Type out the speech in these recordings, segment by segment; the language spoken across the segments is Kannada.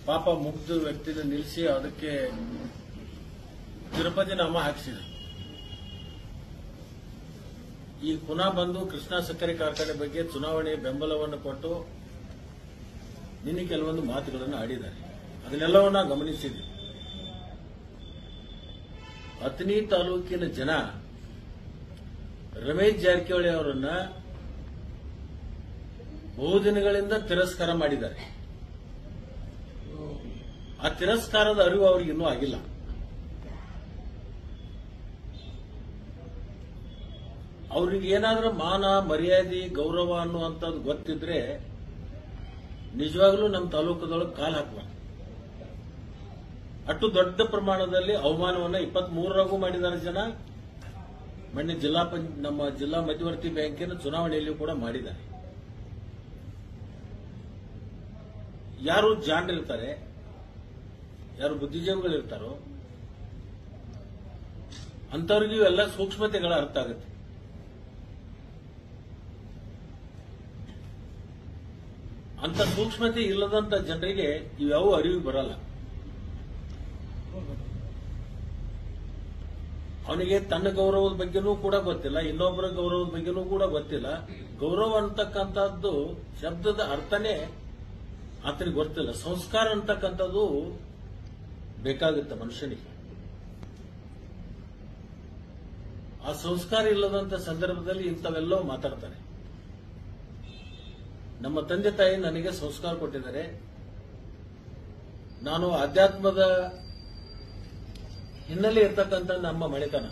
ಪಾಪ ಮುಗ್ಧ ವ್ಯಕ್ತಿನ ನಿಲ್ಲಿಸಿ ಅದಕ್ಕೆ ತಿರುಪತಿ ನಾಮ ಹಾಕಿಸಿದ್ರು. ಈ ಪುನಃ ಬಂದು ಕೃಷ್ಣ ಸಕ್ಕರೆ ಕಾರ್ಖಾನೆ ಬಗ್ಗೆ ಚುನಾವಣೆ ಬೆಂಬಲವನ್ನು ಕೊಟ್ಟು ನಿನ್ನೆ ಕೆಲವೊಂದು ಮಾತುಗಳನ್ನು ಆಡಿದ್ದಾರೆ. ಅದನ್ನೆಲ್ಲವನ್ನ ಗಮನಿಸಿದ್ವಿ. ಅಥಣಿ ತಾಲೂಕಿನ ಜನ ರಮೇಶ್ ಜಾರಕಿಹೊಳಿ ಅವರನ್ನ ಬಹುದಿನಗಳಿಂದ ತಿರಸ್ಕಾರ ಮಾಡಿದ್ದಾರೆ. ಆ ತಿರಸ್ಕಾರದ ಅರಿವು ಅವರಿಗೆ ಇನ್ನೂ ಆಗಿಲ್ಲ. ಅವ್ರಿಗೆ ಏನಾದ್ರೂ ಮಾನ ಮರ್ಯಾದೆ ಗೌರವ ಅನ್ನುವಂಥದ್ದು ಗೊತ್ತಿದ್ರೆ ನಿಜವಾಗ್ಲೂ ನಮ್ಮ ತಾಲೂಕದೊಳಗೆ ಕಾಲು ಹಾಕುವ. ಅಷ್ಟು ದೊಡ್ಡ ಪ್ರಮಾಣದಲ್ಲಿ ಅವಮಾನವನ್ನ 23ರಾಗೂ ಮಾಡಿದ್ದಾರೆ ಜನ. ಮೊನ್ನೆ ನಮ್ಮ ಜಿಲ್ಲಾ ಮಧ್ಯವರ್ತಿ ಬ್ಯಾಂಕಿನ ಚುನಾವಣೆಯಲ್ಲಿಯೂ ಕೂಡ ಮಾಡಿದ್ದಾರೆ. ಯಾರು ಜಾಣರಿರ್ತಾರೆ, ಯಾರು ಬುದ್ಧಿಜೀವಿಗಳಿರ್ತಾರೋ ಅಂತವ್ರಿಗೂ ಎಲ್ಲ ಸೂಕ್ಷ್ಮತೆಗಳ ಅರ್ಥ ಆಗುತ್ತೆ. ಅಂತ ಸೂಕ್ಷ್ಮತೆ ಇಲ್ಲದಂತ ಜನರಿಗೆ ಇವ್ಯಾವ ಅರಿವು ಬರಲ್ಲ. ಅವನಿಗೆ ತನ್ನ ಗೌರವದ ಬಗ್ಗೆನೂ ಕೂಡ ಗೊತ್ತಿಲ್ಲ, ಇನ್ನೊಬ್ಬರ ಗೌರವದ ಬಗ್ಗೆನೂ ಕೂಡ ಗೊತ್ತಿಲ್ಲ. ಗೌರವ ಅಂತಕ್ಕಂಥದ್ದು ಶಬ್ದದ ಅರ್ಥನೇ ಆತನಿಗೆ ಗೊತ್ತಿಲ್ಲ. ಸಂಸ್ಕಾರ ಅಂತಕ್ಕಂಥದ್ದು ಬೇಕಾಗುತ್ತೆ ಮನುಷ್ಯನಿಗೆ. ಆ ಸಂಸ್ಕಾರ ಇಲ್ಲದಂತ ಸಂದರ್ಭದಲ್ಲಿ ಇಂಥವೆಲ್ಲವೂ ಮಾತಾಡ್ತಾರೆ. ನಮ್ಮ ತಂದೆ ತಾಯಿ ನನಗೆ ಸಂಸ್ಕಾರ ಕೊಟ್ಟಿದ್ದಾರೆ. ನಾನು ಆಧ್ಯಾತ್ಮದ ಹಿನ್ನೆಲೆ ಇರ್ತಕ್ಕಂಥ ನಮ್ಮ ಮನೆತನ.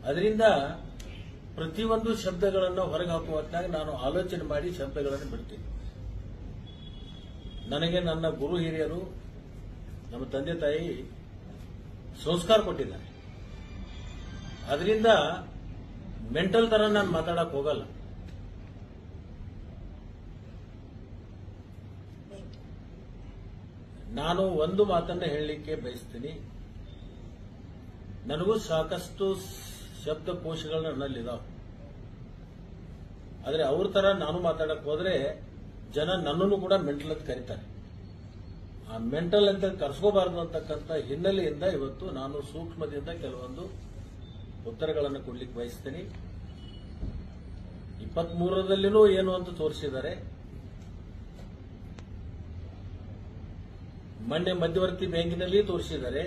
ಅದರಿಂದ ಪ್ರತಿಯೊಂದು ಶಬ್ದಗಳನ್ನು ಹೊರಗೆ ಹಾಕುವ ಹೊತ್ತಿನಾಗ ನಾನು ಆಲೋಚನೆ ಮಾಡಿ ಶಬ್ದಗಳನ್ನು ಬಿಡ್ತೀನಿ. ನನಗೆ ನನ್ನ ಗುರು ಹಿರಿಯರು, ನಮ್ಮ ತಂದೆ ತಾಯಿ ಸಂಸ್ಕಾರ ಕೊಟ್ಟಿದ್ದಾರೆ. ಅದರಿಂದ ಮೆಂಟಲ್ ತರ ನಾನು ಮಾತಾಡಕ್ ಹೋಗಲ್ಲ. ನಾನು ಒಂದು ಮಾತನ್ನ ಹೇಳಲಿಕ್ಕೆ ಬಯಸ್ತೀನಿ. ನನಗೂ ಸಾಕಷ್ಟು ಶಬ್ದಕೋಶಗಳು ನನ್ನಲ್ಲಿದಾವೆ. ಆದರೆ ಅವ್ರ ತರ ನಾನು ಮಾತಾಡಕ್ ಹೋದ್ರೆ ಜನ ನನ್ನನ್ನು ಕೂಡ ಮೆಂಟಲ್ ಅಂತ ಕರೀತಾರೆ. ಆ ಮೆಂಟಲ್ ಅಂತ ಕರ್ಸ್ಕೋಬಾರದು ಅಂತಕ್ಕಂಥ ಹಿನ್ನೆಲೆಯಿಂದ ಇವತ್ತು ನಾನು ಸೂಕ್ಷ್ಮದಿಂದ ಕೆಲವೊಂದು ಉತ್ತರಗಳನ್ನು ಕೊಡ್ಲಿಕ್ಕೆ ಬಯಸ್ತೀನಿ. 23ರಲ್ಲಿನೂ ಏನು ಅಂತ ತೋರಿಸಿದ್ದಾರೆ. ಮೊನ್ನೆ ಮಧ್ಯವರ್ತಿ ಬ್ಯಾಂಕಿನಲ್ಲಿ ತೋರಿಸಿದ್ದಾರೆ.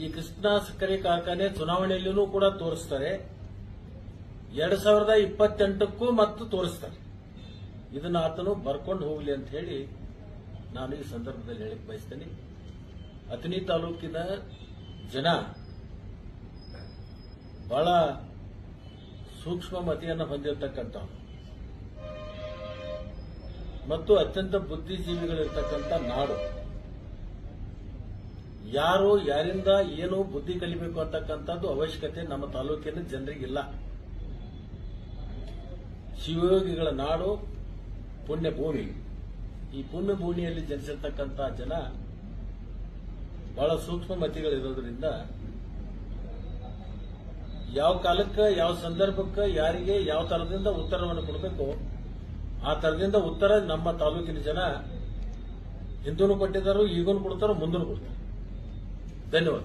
ಈ ಕೃಷ್ಣ ಸಕ್ಕರೆ ಕಾರ್ಖಾನೆ ಚುನಾವಣೆಯಲ್ಲೂ ಕೂಡ ತೋರಿಸ್ತಾರೆ. 2028ಕ್ಕೂ ಮತ್ತು ತೋರಿಸ್ತಾರೆ. ಇದನ್ನ ಆತನು ಬರ್ಕೊಂಡು ಹೋಗಲಿ ಅಂತ ಹೇಳಿ ನಾನು ಈ ಸಂದರ್ಭದಲ್ಲಿ ಹೇಳಿಕ್ ಬಯಸ್ತೇನೆ. ಅಥಣಿ ತಾಲೂಕಿನ ಜನ ಬಹಳ ಸೂಕ್ಷ್ಮ ಮತಿಯನ್ನು ಹೊಂದಿರತಕ್ಕಂಥವ್ರು ಮತ್ತು ಅತ್ಯಂತ ಬುದ್ಧಿಜೀವಿಗಳಿರ್ತಕ್ಕಂಥ ನಾಡು. ಯಾರು ಯಾರಿಂದ ಏನು ಬುದ್ಧಿ ಕಲಿಬೇಕು ಅಂತಕ್ಕಂಥದ್ದು ಅವಶ್ಯಕತೆ ನಮ್ಮ ತಾಲೂಕಿನ ಜನರಿಗಿಲ್ಲ. ಶಿವಯೋಗಿಗಳ ನಾಡು, ಪುಣ್ಯ ಭೂಮಿ. ಈ ಪುಣ್ಯ ಭೂಮಿಯಲ್ಲಿ ಜನಿಸಿರ್ತಕ್ಕಂಥ ಜನ ಬಹಳ ಸೂಕ್ಷ್ಮ ಮತಿಗಳಿರೋದ್ರಿಂದ ಯಾವ ಕಾಲಕ್ಕೆ ಯಾವ ಸಂದರ್ಭಕ್ಕೆ ಯಾರಿಗೆ ಯಾವ ತರದಿಂದ ಉತ್ತರವನ್ನು ಕೊಡಬೇಕು ಆ ತರದಿಂದ ಉತ್ತರ ನಮ್ಮ ತಾಲೂಕಿನ ಜನ ಹಿಂದೂ ಕೊಟ್ಟಿದ್ದಾರೋ, ಈಗೂ ಕೊಡ್ತಾರೋ, ಮುಂದೂ ಕೊಡ್ತಾರೆ. ಧನ್ಯವಾದ.